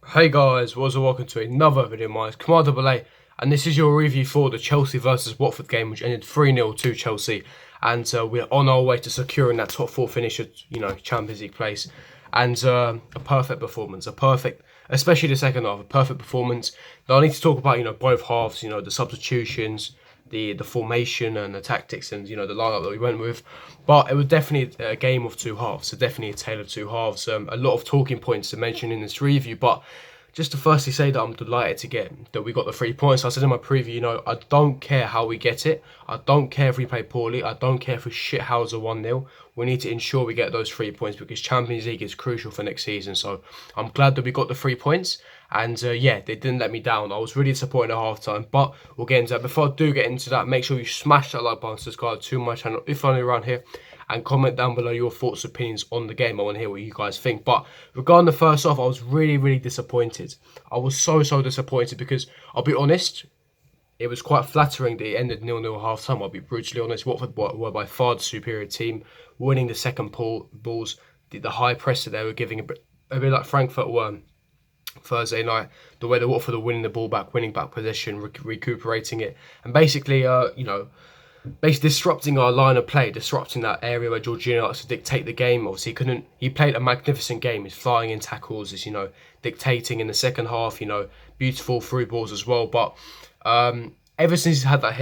Hey guys, welcome to another video of mine. It's Commander Belay, and this is your review for the Chelsea versus Watford game, which ended 3-0 to Chelsea. And we're on our way to securing that top four finish at, Champions League place. And a perfect performance, especially the second half, a perfect performance. Now I need to talk about, both halves, the substitutions, the formation and the tactics and the lineup that we went with. But it was definitely a game of two halves, so definitely a tale of two halves. A lot of talking points to mention in this review, but just to firstly say that I'm delighted to get that we got the 3 points. I said in my preview, I don't care how we get it. I don't care if we play poorly. I don't care if we shithouse a 1-0. We need to ensure we get those 3 points because Champions League is crucial for next season. So I'm glad that we got the 3 points. And yeah, they didn't let me down. I was really disappointed at half time, but we'll get into that. Before I do get into that, make sure you smash that like button, subscribe to my channel if only around here, and comment down below your thoughts, opinions on the game. I want to hear what you guys think. But regarding the first half, I was really disappointed. I was so disappointed because I'll be honest, it was quite flattering that it ended 0-0 half time. I'll be brutally honest. Watford were by far the superior team, winning the second balls, the high press that they were giving, a bit like Frankfurt were Thursday night, the way the Watford are winning the ball back, winning back possession, recuperating it, and basically, basically disrupting our line of play, disrupting that area where Jorginho likes to dictate the game. Obviously, he played a magnificent game. He's flying in tackles, he's dictating in the second half. Beautiful through balls as well. But ever since he's had that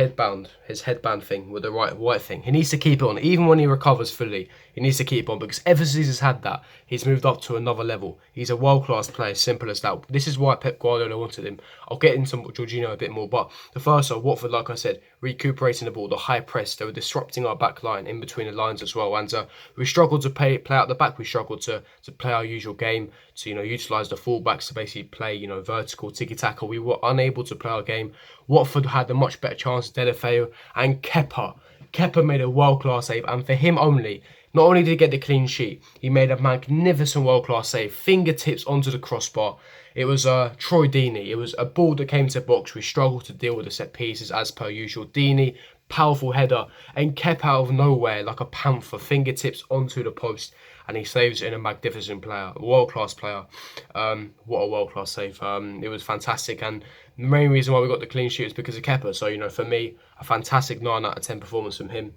his headband thing with the white thing, he needs to keep it on. Even when he recovers fully, he needs to keep on because ever since he's had that, he's moved up to another level. He's a world-class player, simple as that. This is why Pep Guardiola wanted him. I'll get into Jorginho a bit more, but the first half, Watford, like I said, recuperating the ball, the high press, they were disrupting our back line in between the lines as well. And we struggled to play out the back. We struggled to play our usual game, to utilise the fullbacks to basically play vertical tiki-taka. We were unable to play our game. Watford had a much better chance. Delafeu and Kepa. Kepa made a world-class save, and for him only, not only did he get the clean sheet, he made a magnificent world-class save, fingertips onto the crossbar. It was Troy Deeney. It was a ball that came to box. We struggled to deal with the set pieces as per usual. Deeney, powerful header, and kept out of nowhere like a panther, fingertips onto the post, and he saves it in a magnificent player, world-class player. What a world-class save. It was fantastic, and the main reason why we got the clean sheet is because of Kepa. So, for me, a fantastic 9 out of 10 performance from him.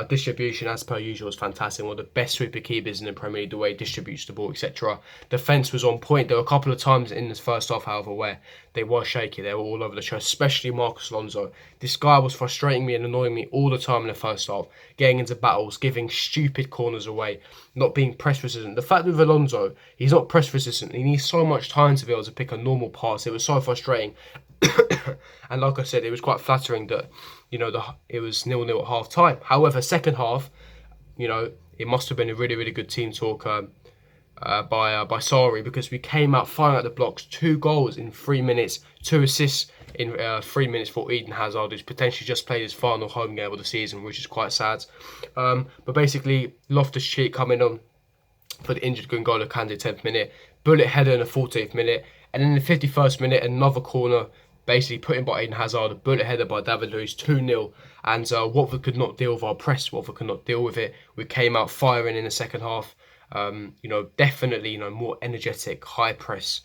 Distribution, as per usual, was fantastic. One of the best sweeper keepers in the Premier League, the way he distributes the ball, etc. Defence was on point. There were a couple of times in this first half, however, where they were shaky. They were all over the show, especially Marcus Alonso. This guy was frustrating me and annoying me all the time in the first half, getting into battles, giving stupid corners away, not being press resistant. The fact with Alonso, he's not press resistant. He needs so much time to be able to pick a normal pass. It was so frustrating. And like I said, it was quite flattering that it was 0-0 at half time. However, second half, it must have been a really good team talk by Sarri, because we came out firing at the blocks. 2 goals in 3 minutes, 2 assists in 3 minutes for Eden Hazard, who's potentially just played his final home game of the season, which is quite sad. But basically, Loftus-Cheek coming on for the injured N'Golo Kante 10th minute, bullet header in the 14th minute, and in the 51st minute, another corner basically put in by Eden Hazard, a bullet header by David Luiz, 2-0. And Watford could not deal with our press. Watford could not deal with it. We came out firing in the second half. Definitely, more energetic, high press,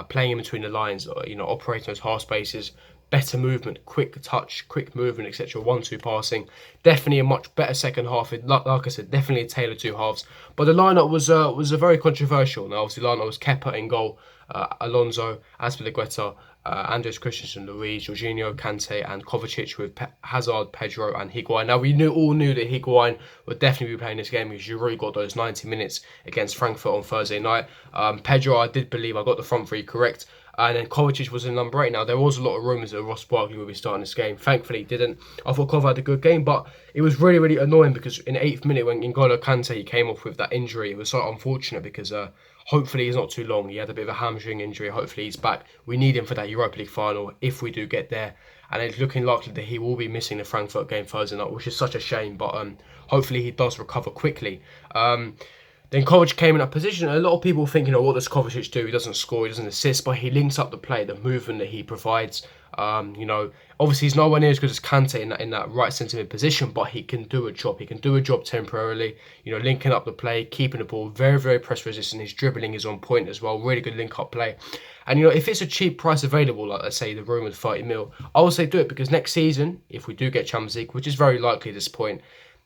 playing in between the lines, operating those half spaces, better movement, quick touch, quick movement, etc. 1-2 passing. Definitely a much better second half. Like I said, definitely a tale of two halves. But the lineup was a very controversial. Now, obviously, the lineup was Kepa in goal, Alonso, Azpilicueta, Andres Christensen, Luiz, Jorginho, Kante, and Kovacic with Hazard, Pedro, and Higuain. Now, we all knew that Higuain would definitely be playing this game because Giroud got those 90 minutes against Frankfurt on Thursday night. Pedro, I did believe I got the front three correct. And then Kovacic was in number 8. Now, there was a lot of rumours that Ross Barkley would be starting this game. Thankfully, he didn't. I thought Kov had a good game, but it was really annoying because in the 8th minute when N'Golo Kante came off with that injury, it was so unfortunate because hopefully he's not too long. He had a bit of a hamstring injury. Hopefully he's back. We need him for that Europa League final if we do get there. And it's looking likely that he will be missing the Frankfurt game Thursday night, which is such a shame. But hopefully he does recover quickly. Then Kovacic came in that position. A lot of people think, what does Kovacic do? He doesn't score, he doesn't assist, but he links up the play, the movement that he provides. You know, obviously he's nowhere near as good as Kante in that right centre mid position, but he can do a job. He can do a job temporarily. You know, linking up the play, keeping the ball, very, very press resistant. His dribbling is on point as well. Really good link up play. And you know, if it's a cheap price available, like let's say the rumoured 30 mil, I would say do it, because next season, if we do get Champions League, which is very likely at this point,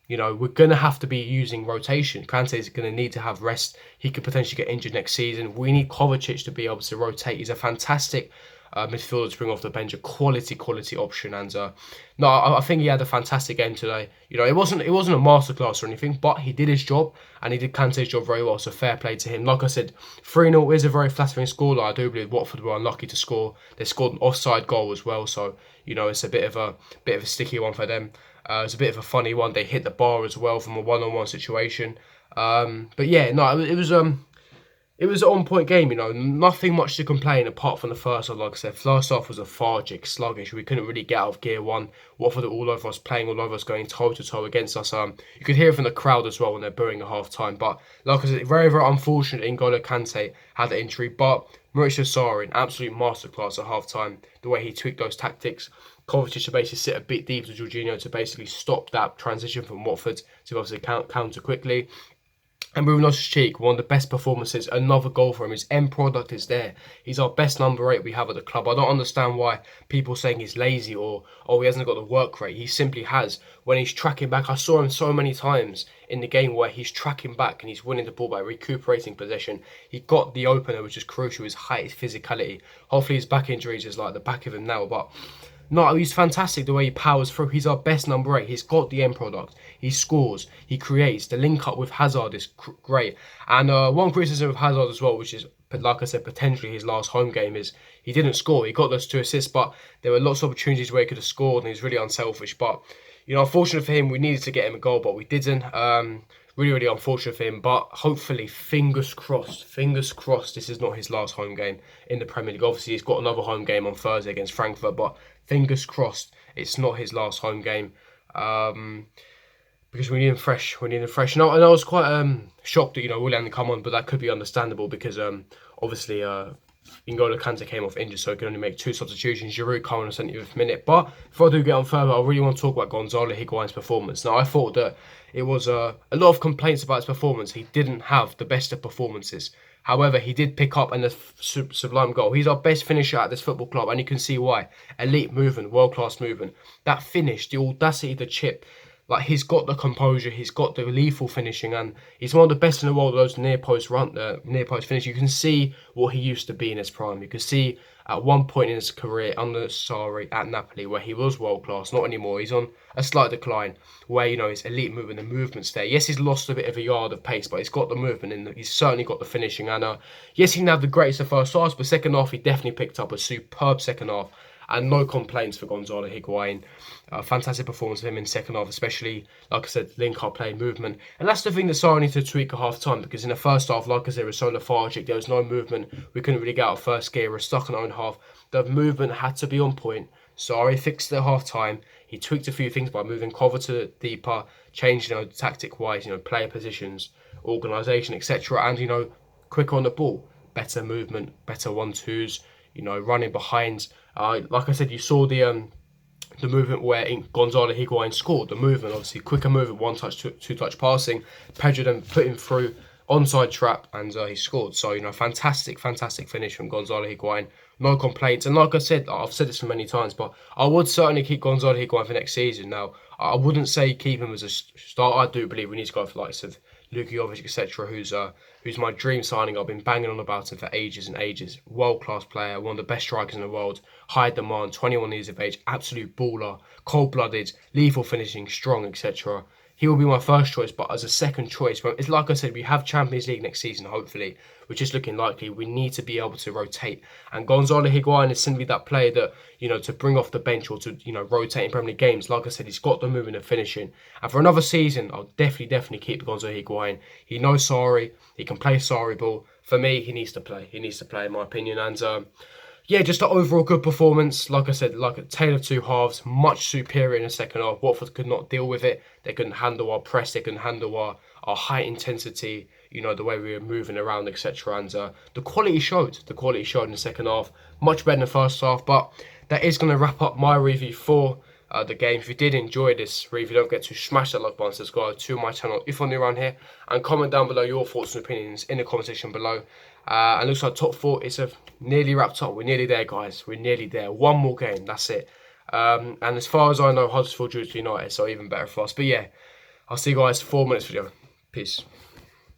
you know, we're going to have to be using rotation. Kante is going to need to have rest. He could potentially get injured next season. We need Kovacic to be able to rotate. He's a fantastic midfielder to bring off the bench, a quality option. And no, I think he had a fantastic game today. You know, it wasn't a masterclass or anything, but he did his job and he did Kante's job very well. So fair play to him. Like I said, 3-0 is a very flattering score. I do believe Watford were unlucky to score. They scored an offside goal as well, so you know it's a bit of a sticky one for them. It's a bit of a funny one. They hit the bar as well from a one-on-one situation. But yeah, no, it was an on-point game, you know, nothing much to complain apart from the first half. Like I said, first half was lethargic, sluggish. We couldn't really get out of gear one. Watford all over us, playing all over us, going toe-to-toe against us. You could hear it from the crowd as well when they're booing at half-time. But like I said, very, very unfortunate N'Golo Kante had an injury. But Mauricio Sarri, an absolute masterclass at half-time. The way he tweaked those tactics. Kovacic to basically sit a bit deep to Jorginho to basically stop that transition from Watford to obviously counter quickly. And Bruno Cheek, one of the best performances, another goal for him. His end product is there. He's our best number 8 we have at the club. I don't understand why people saying he's lazy or he hasn't got the work rate. He simply has. When he's tracking back, I saw him so many times in the game where he's tracking back and he's winning the ball by recuperating possession. He got the opener, which is crucial, his height, his physicality. Hopefully his back injuries is like the back of him now, but no, he's fantastic the way he powers through. He's our best number 8. He's got the end product. He scores. He creates. The link up with Hazard is great. And one criticism of Hazard as well, which is, like I said, potentially his last home game, is he didn't score. He got those 2 assists, but there were lots of opportunities where he could have scored, and he's really unselfish. But, you know, unfortunate for him, we needed to get him a goal, but we didn't. Really, really unfortunate for him, but hopefully, fingers crossed, this is not his last home game in the Premier League. Obviously, he's got another home game on Thursday against Frankfurt, but fingers crossed it's not his last home game, because we need him fresh. And I was quite shocked that, you know, Willian didn't come on, but that could be understandable because obviously N'Golo Kante came off injured, so he can only make 2 substitutions. Giroud come on a 70th minute. But before I do get on further, I really want to talk about Gonzalo Higuain's performance. Now, I thought that it was a lot of complaints about his performance. He didn't have the best of performances. However, he did pick up a sublime goal. He's our best finisher at this football club, and you can see why. Elite movement, world-class movement. That finish, the audacity, the chip. Like, he's got the composure, he's got the lethal finishing, and he's one of the best in the world. Those near post finish. You can see what he used to be in his prime. You can see at one point in his career under Sarri at Napoli where he was world class. Not anymore. He's on a slight decline. Where, you know, his elite movement, the movement's there. Yes, he's lost a bit of a yard of pace, but he's got the movement and he's certainly got the finishing. And yes, he didn't have the greatest of first halves, but second half he definitely picked up a superb second half. And no complaints for Gonzalo Higuain. Fantastic performance of him in second half, especially, like I said, link-up play, movement. And that's the thing that Sarri needs to tweak at half-time, because in the first half, like I said, it was so lethargic. There was no movement. We couldn't really get out of first gear. We were stuck in our own half. The movement had to be on point. Sarri fixed it at half-time. He tweaked a few things by moving cover to deeper, changed, you know, tactic-wise, you know, player positions, organisation, etc. And, you know, quicker on the ball. Better movement, better 1-2s, you know, running behind. Like I said, you saw the movement where Gonzalo Higuain scored. The movement, obviously, quicker movement, 1-touch, 2-touch passing. Pedro then put him through, onside trap, and he scored. So, you know, fantastic finish from Gonzalo Higuain. No complaints. And like I said, I've said this many times, but I would certainly keep Gonzalo Higuain for next season. Now, I wouldn't say keep him as a starter. I do believe we need to go for likes of Luka Jovic, etc., who's my dream signing. I've been banging on about him for ages and ages. World-class player, one of the best strikers in the world. High demand, 21 years of age, absolute baller, cold-blooded, lethal finishing, strong, etc. He will be my first choice, but as a second choice, it's like I said, we have Champions League next season, hopefully, which is looking likely. We need to be able to rotate. And Gonzalo Higuain is simply that player that, you know, to bring off the bench or to, you know, rotate in Premier League games. Like I said, he's got the movement and finishing. And for another season, I'll definitely keep Gonzalo Higuain. He knows Sarri. He can play Sarri ball. For me, he needs to play. He needs to play, in my opinion. And, yeah, just an overall good performance. Like I said, like a tale of two halves, much superior in the second half. Watford could not deal with it. They couldn't handle our press. They couldn't handle our high intensity, you know, the way we were moving around, etc. And the quality showed. The quality showed in the second half. Much better than the first half. But that is going to wrap up my review for the game. If you did enjoy this review, don't forget to smash that like button, subscribe to my channel if you're new around here, and comment down below your thoughts and opinions in the comment section below. And looks like top 4 is nearly wrapped up. We're nearly there, guys. We're nearly there. One more game, that's it. And as far as I know, Huddersfield drew to United, so even better for us. But yeah, I'll see you guys 4 minutes video. Peace.